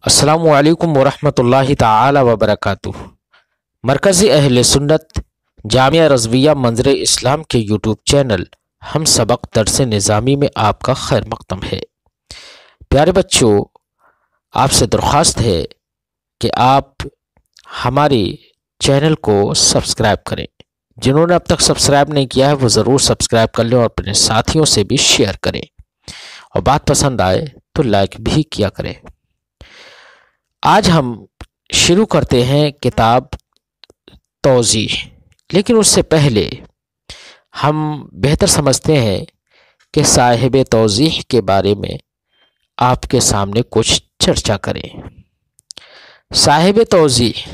السلام علیکم ورحمۃ اللہ تعالی وبرکاتہ۔ مرکزی اہل سنت جامعہ رضویہ منظر اسلام کے یوٹیوب چینل ہم سبق درس نظامی میں آپ کا خیر مقدم ہے۔ پیارے بچوں، آپ سے درخواست ہے کہ آپ ہمارے چینل کو سبسکرائب کریں۔ جنہوں نے اب تک سبسکرائب نہیں کیا ہے وہ ضرور سبسکرائب کر لیں اور اپنے ساتھیوں سے بھی شیئر کریں، اور بات پسند آئے تو لائک بھی کیا کریں۔ آج ہم شروع کرتے ہیں کتاب توضیح، لیکن اس سے پہلے ہم بہتر سمجھتے ہیں کہ صاحب توضیح کے بارے میں آپ کے سامنے کچھ چرچا کریں۔ صاحب توضیح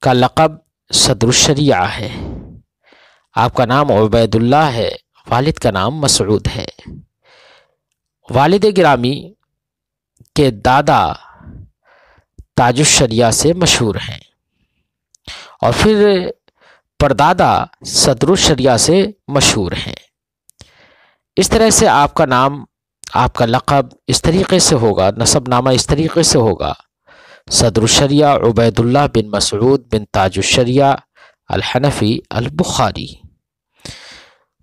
کا لقب صدر الشریعہ ہے۔ آپ کا نام عبید اللہ ہے، والد کا نام مسعود ہے۔ والد گرامی کے دادا تاج الشریعہ سے مشہور ہیں، اور پھر پردادا صدر الشریعہ سے مشہور ہیں۔ اس طرح سے آپ کا نام، آپ کا لقب اس طریقے سے ہوگا، نسب نامہ اس طریقے سے ہوگا: صدر الشریعہ عبید اللہ بن مسعود بن تاج الشریعہ الحنفی البخاری۔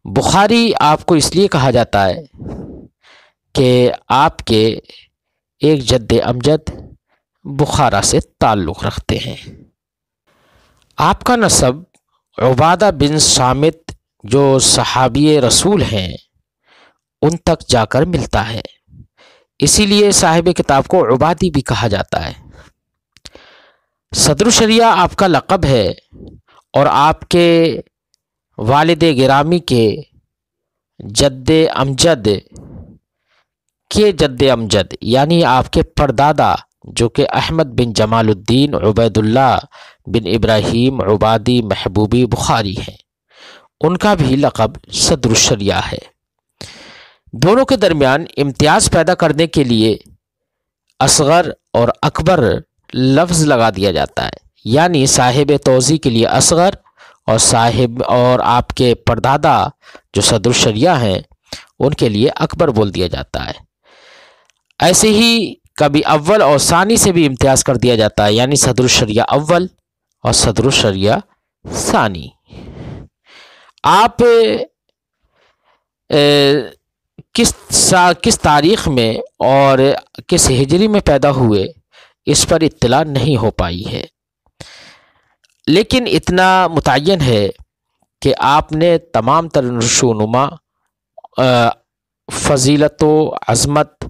بخاری آپ کو اس لیے کہا جاتا ہے کہ آپ کے ایک جد امجد بخارا سے تعلق رکھتے ہیں۔ آپ کا نسب عبادہ بن صامت جو صحابی رسول ہیں ان تک جا کر ملتا ہے، اسی لیے صاحب کتاب کو عبادی بھی کہا جاتا ہے۔ صدر الشریعہ آپ کا لقب ہے، اور آپ کے والد گرامی کے جد امجد کے جد امجد یعنی آپ کے پردادا جو کہ احمد بن جمال الدین عبید اللہ بن ابراہیم عبادی محبوبی بخاری ہیں، ان کا بھی لقب صدر الشریعہ ہے۔ دونوں کے درمیان امتیاز پیدا کرنے کے لیے اصغر اور اکبر لفظ لگا دیا جاتا ہے، یعنی صاحب توضیح کے لیے اصغر اور آپ کے پردادا جو صدر الشریعہ ہیں ان کے لیے اکبر بول دیا جاتا ہے۔ ایسے ہی کبھی اول اور ثانی سے بھی امتیاز کر دیا جاتا ہے، یعنی صدر الشریعہ اول اور صدر الشریعہ ثانی۔ آپ کس تاریخ میں اور کس ہجری میں پیدا ہوئے اس پر اطلاع نہیں ہو پائی ہے، لیکن اتنا متعین ہے کہ آپ نے تمام تر نشوونما، فضیلت و عظمت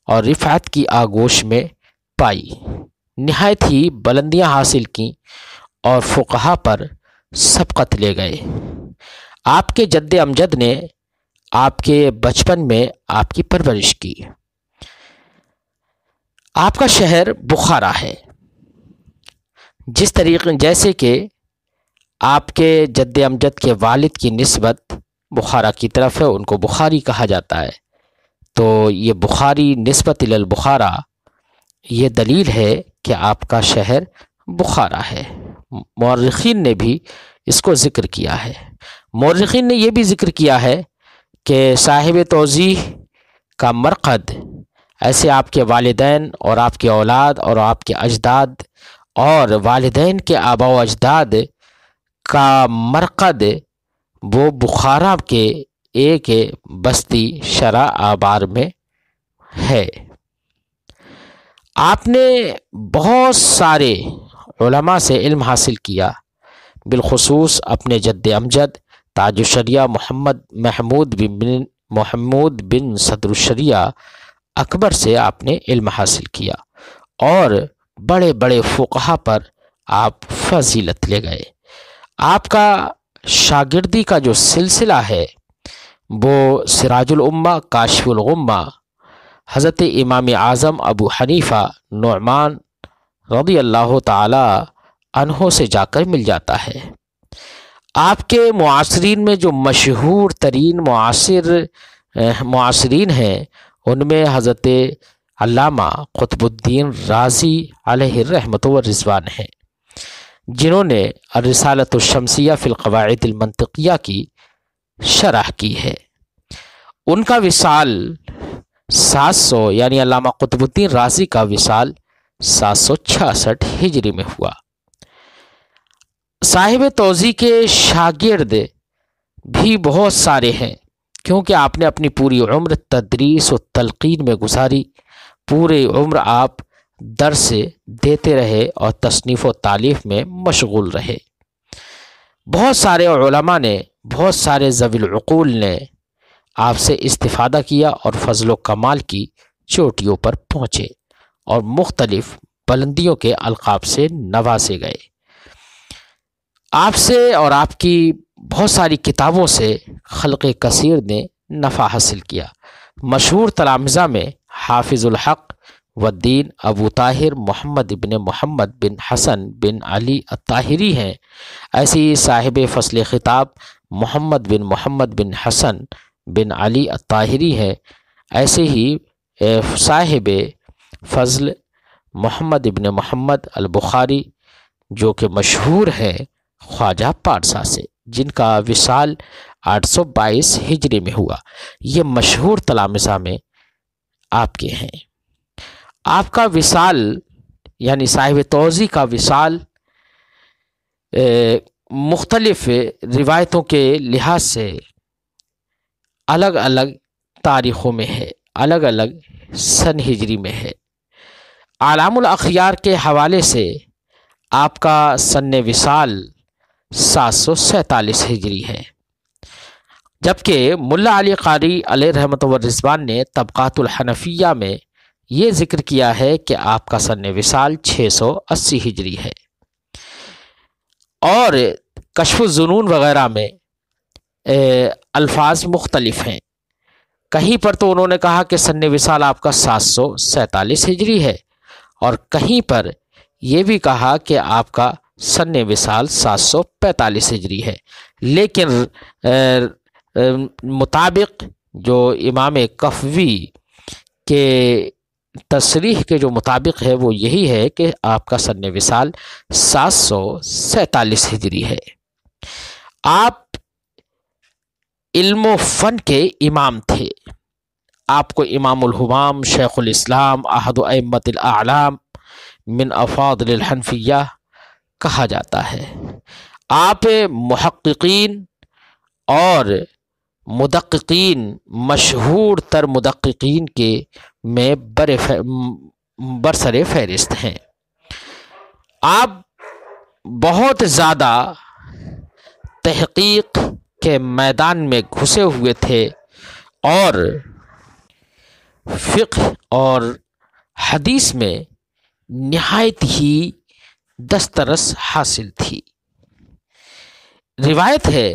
اور رفعت کی آغوش میں پائی، نہایت ہی بلندیاں حاصل کیں اور فقہا پر سبقت لے گئے۔ آپ کے جد امجد نے آپ کے بچپن میں آپ کی پرورش کی۔ آپ کا شہر بخارا ہے، جیسے کہ آپ کے جد امجد کے والد کی نسبت بخارا کی طرف ہے، ان کو بخاری کہا جاتا ہے، تو یہ بخاری نسبت الی البخارا یہ دلیل ہے کہ آپ کا شہر بخارا ہے۔ مورخین نے بھی اس کو ذکر کیا ہے۔ مورخین نے یہ بھی ذکر کیا ہے کہ صاحب توضیح کا مرقد ایسے آپ کے والدین اور آپ کے اولاد اور آپ کے اجداد اور والدین کے آباء و اجداد کا مرقد وہ بخارا کے ایک بستی شرع آبار میں ہے۔ آپ نے بہت سارے علماء سے علم حاصل کیا، بالخصوص اپنے جد امجد تاج الشریعہ محمود بن صدر الشریعہ اکبر سے آپ نے علم حاصل کیا، اور بڑے بڑے فقہا پر آپ فضیلت لے گئے۔ آپ کا شاگردی کا جو سلسلہ ہے وہ سراج الامہ، کاشف الغمہ، حضرت امام اعظم ابو حنیفہ نعمان رضی اللہ تعالی عنہ سے جا کر مل جاتا ہے۔ آپ کے معاصرین میں جو مشہور ترین معاصرین ہیں ان میں حضرت علامہ قطب الدین رازی علیہ الرحمۃ والرضوان ہیں، جنہوں نے الرسالۃ الشمسیہ فی القواعد المنطقیہ کی شرح کی ہے۔ ان کا وصال 700 یعنی علامہ قطب الدین رازی کا وصال 766 ہجری میں ہوا۔ صاحب توضیح کے شاگرد بھی بہت سارے ہیں، کیونکہ آپ نے اپنی پوری عمر تدریس و تلقین میں گزاری۔ پورے عمر آپ درس دیتے رہے اور تصنیف و تالیف میں مشغول رہے۔ بہت سارے علماء نے، بہت سارے ذوی العقول نے آپ سے استفادہ کیا اور فضل و کمال کی چوٹیوں پر پہنچے اور مختلف بلندیوں کے القاب سے نوازے گئے۔ آپ سے اور آپ کی بہت ساری کتابوں سے خلق کثیر نے نفع حاصل کیا۔ مشہور تلامذہ میں حافظ الحق والدین ابو طاہر محمد بن حسن بن علی الطاہری ہیں۔ ایسے ہی صاحب فصل خطاب محمد بن حسن بن علی الطاہری ہیں۔ ایسے ہی صاحب فضل محمد البخاری، جو کہ مشہور ہے خواجہ پارسا سے، جن کا وصال 822 ہجری میں ہوا۔ یہ مشہور تلامذہ میں آپ کے ہیں۔ آپ کا وصال یعنی صاحب توضیح کا وصال مختلف روایتوں کے لحاظ سے الگ الگ تاریخوں میں ہے، الگ الگ سن ہجری میں ہے۔ اعلام الاخیار کے حوالے سے آپ کا سن وصال 747 ہجری ہے، جبکہ ملا علی قاری علیہ رحمت و رضوان نے طبقات الحنفیہ میں یہ ذکر کیا ہے کہ آپ کا سن وصال 680 ہجری ہے، اور کشف الظنون وغیرہ میں الفاظ مختلف ہیں۔ کہیں پر تو انہوں نے کہا کہ سن وصال آپ کا 747 ہجری ہے، اور کہیں پر یہ بھی کہا کہ آپ کا سن وصال 745 ہجری ہے۔ لیکن مطابق جو امام کفوی کے تصریح کے جو مطابق ہے وہ یہی ہے کہ آپ کا سن وصال 747 ہجری ہے۔ آپ علم و فن کے امام تھے۔ آپ کو امام الہمام، شیخ الاسلام، احد ائمۃ الاعلام من افاضل الحنفیہ کہا جاتا ہے۔ آپ محققین اور مدققین، مشہور تر مدققین کے میں برسر فہرست ہیں۔ آپ بہت زیادہ تحقیق کے میدان میں گھسے ہوئے تھے اور فقہ اور حدیث میں نہایت ہی دسترس حاصل تھی۔ روایت ہے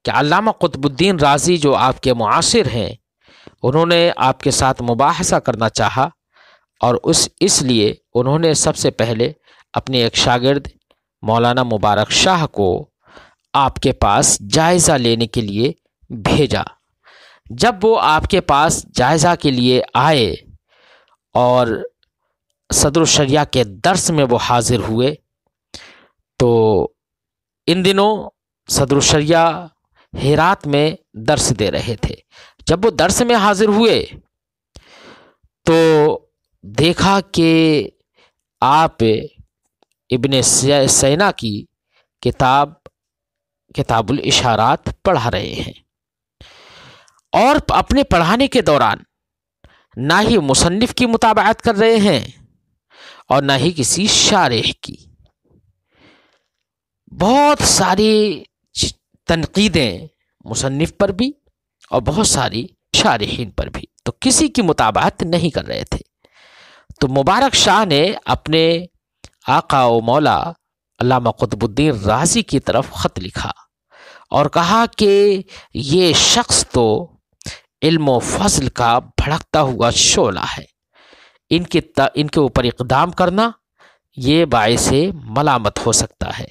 کہ علامہ قطب الدین رازی جو آپ کے معاصر ہیں، انہوں نے آپ کے ساتھ مباحثہ کرنا چاہا، اور اس لیے انہوں نے سب سے پہلے اپنے ایک شاگرد مولانا مبارک شاہ کو آپ کے پاس جائزہ لینے کے لیے بھیجا۔ جب وہ آپ کے پاس جائزہ کے لیے آئے اور صدر الشریعہ کے درس میں وہ حاضر ہوئے، تو ان دنوں صدر الشریعہ ہرات میں درس دے رہے تھے۔ جب وہ درس میں حاضر ہوئے تو دیکھا کہ آپ ابن سینا کی کتاب الاشارات پڑھا رہے ہیں، اور اپنے پڑھانے کے دوران نہ ہی مصنف کی متابعت کر رہے ہیں اور نہ ہی کسی شارح کی۔ بہت ساری تنقیدیں مصنف پر بھی اور بہت ساری شارحین پر بھی، تو کسی کی متابعت نہیں کر رہے تھے۔ تو مبارک شاہ نے اپنے آقا و مولا علامہ قطب الدین رازی کی طرف خط لکھا اور کہا کہ یہ شخص تو علم و فضل کا بھڑکتا ہوا شعلہ ہے، ان کے اوپر اقدام کرنا یہ باعث ملامت ہو سکتا ہے۔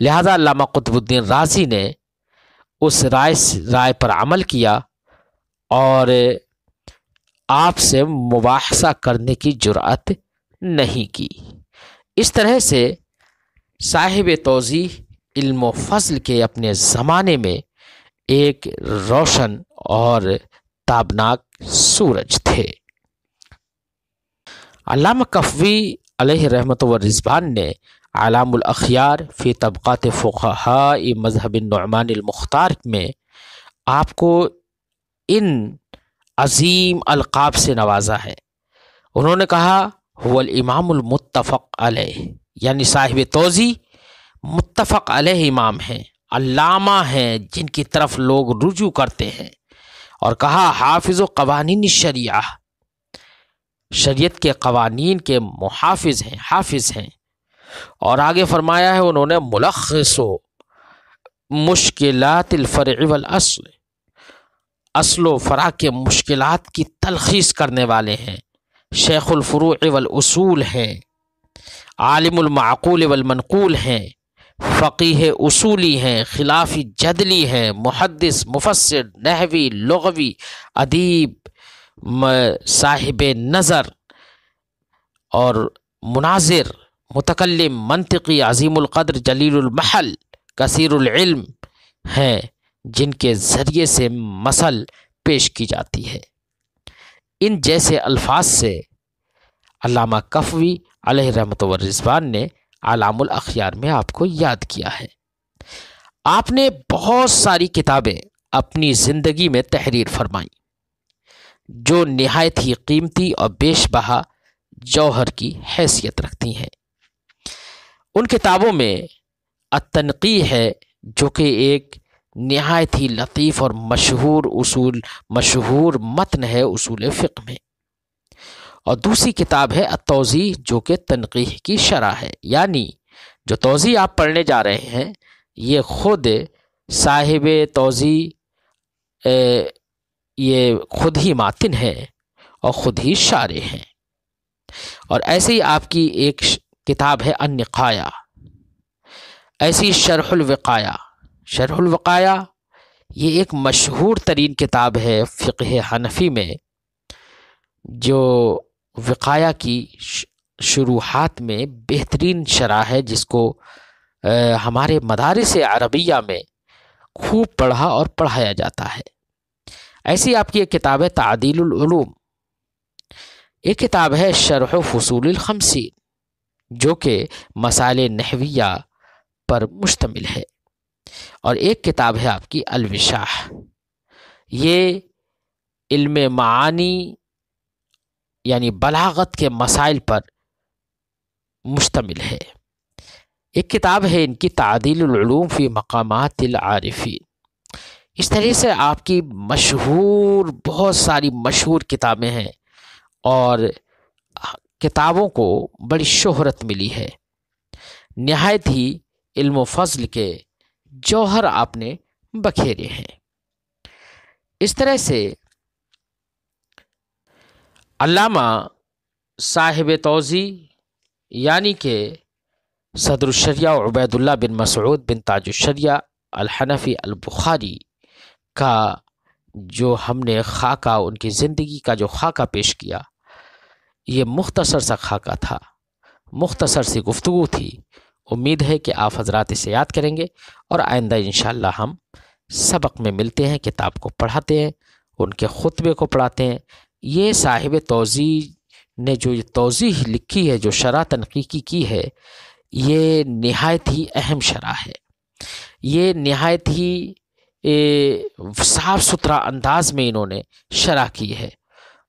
لہذا علامہ قطب الدین رازی نے اس رائے پر عمل کیا اور آپ سے مباحثہ کرنے کی جرأت نہیں کی۔ اس طرح سے صاحب توضیح علم و فضل کے اپنے زمانے میں ایک روشن اور تابناک سورج تھے۔ علامہ کفوی علیہ رحمت و رضوان نے اعلام الاخیار فی طبقات فقہاء مذہب النعمان المختار میں آپ کو ان عظیم القاب سے نوازا ہے۔ انہوں نے کہا هو الامام المتفق علیہ، یعنی صاحب توضیح متفق علیہ امام ہیں، علامہ ہیں جن کی طرف لوگ رجوع کرتے ہیں، اور کہا حافظ و قوانین الشریعہ، شریعت کے قوانین کے محافظ ہیں، حافظ ہیں۔ اور آگے فرمایا ہے انہوں نے ملخص و مشکلات الفرع والاصل، اصل و فرع کے مشکلات کی تلخیص کرنے والے ہیں، شیخ الفروع والاصول ہیں، عالم المعقول والمنقول ہیں، فقیہ اصولی ہیں، خلافی جدلی ہیں، محدث، مفسر، نحوی، لغوی، ادیب، صاحب نظر اور مناظر، متکلم، منطقی، عظیم القدر، جلیل المحل، کثیر العلم ہیں، جن کے ذریعے سے مسل پیش کی جاتی ہے۔ ان جیسے الفاظ سے علامہ کفوی علیہ رحمت و رضوان نے اعلام الاخیار میں آپ کو یاد کیا ہے۔ آپ نے بہت ساری کتابیں اپنی زندگی میں تحریر فرمائیں جو نہایت ہی قیمتی اور بیش بہا جوہر کی حیثیت رکھتی ہیں۔ ان کتابوں میں التنقیح ہے جو کہ ایک نہایت ہی لطیف اور مشہور متن ہے اصول فقہ میں، اور دوسری کتاب ہے التوضیح جو کہ تنقیح کی شرح ہے، یعنی جو توضیح آپ پڑھنے جا رہے ہیں یہ خود صاحب توضیح یہ خود ہی ماتن ہے اور خود ہی شارح ہیں۔ اور ایسے ہی آپ کی ایک کتاب ہے النقایہ، ایسی شرح الوقایہ۔ شرح الوقایہ یہ ایک مشہور ترین کتاب ہے فقہ حنفی میں، جو وقایہ کی شروحات میں بہترین شرح ہے، جس کو ہمارے مدارس عربیہ میں خوب پڑھا اور پڑھایا جاتا ہے۔ ایسی آپ کی ایک کتاب ہے تعدیل العلوم، ایک کتاب ہے شرح فصول الخمسین جو کہ مسائل نحویہ پر مشتمل ہے، اور ایک کتاب ہے آپ کی الوشاح، یہ علم معانی یعنی بلاغت کے مسائل پر مشتمل ہے۔ ایک کتاب ہے ان کی تعدیل العلوم فی مقامات العارفین۔ اس طرح سے آپ کی بہت ساری مشہور کتابیں ہیں، اور کتابوں کو بڑی شہرت ملی ہے، نہایت ہی علم و فضل کے جوہر آپ نے بکھیرے ہیں۔ اس طرح سے علامہ صاحب توضیح یعنی کہ صدر الشریعہ عبید اللہ بن مسعود بن تاج الشریعہ الحنفی البخاری کا جو ہم نے خاکہ، ان کی زندگی کا جو خاکہ پیش کیا، یہ مختصر سا خاکہ تھا، مختصر سی گفتگو تھی۔ امید ہے کہ آپ حضرات اسے یاد کریں گے، اور آئندہ انشاءاللہ ہم سبق میں ملتے ہیں، کتاب کو پڑھاتے ہیں، ان کے خطبے کو پڑھاتے ہیں۔ یہ صاحب توضیح نے جو یہ توضیح لکھی ہے، جو شرح تنقیحی کی ہے، یہ نہایت ہی اہم شرح ہے۔ یہ نہایت ہی صاف ستھرا انداز میں انہوں نے شرح کی ہے،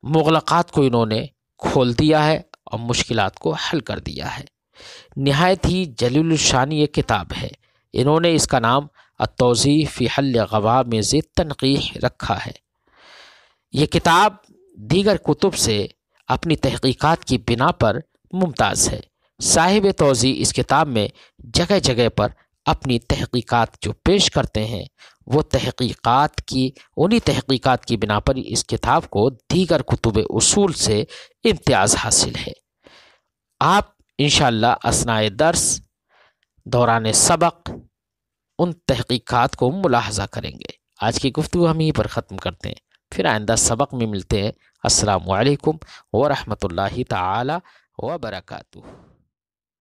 مغلقات کو انہوں نے کھول دیا ہے اور مشکلات کو حل کر دیا ہے۔ نہایت ہی جلیل الشان یہ کتاب ہے، انہوں نے اس کا نام التوضیح فی حل غوامض التنقیح رکھا ہے۔ یہ کتاب دیگر کتب سے اپنی تحقیقات کی بنا پر ممتاز ہے۔ صاحب توضیح اس کتاب میں جگہ جگہ پر اپنی تحقیقات جو پیش کرتے ہیں، وہ انہی تحقیقات کی بنا پر اس کتاب کو دیگر کتب اصول سے امتیاز حاصل ہے۔ آپ انشاءاللہ اثناء درس، دوران سبق، ان تحقیقات کو ملاحظہ کریں گے۔ آج کی گفتگو ہم یہیں پر ختم کرتے ہیں، پھر آئندہ سبق میں ملتے ہیں۔ السلام علیکم ورحمۃ اللہ تعالی وبرکاتہ۔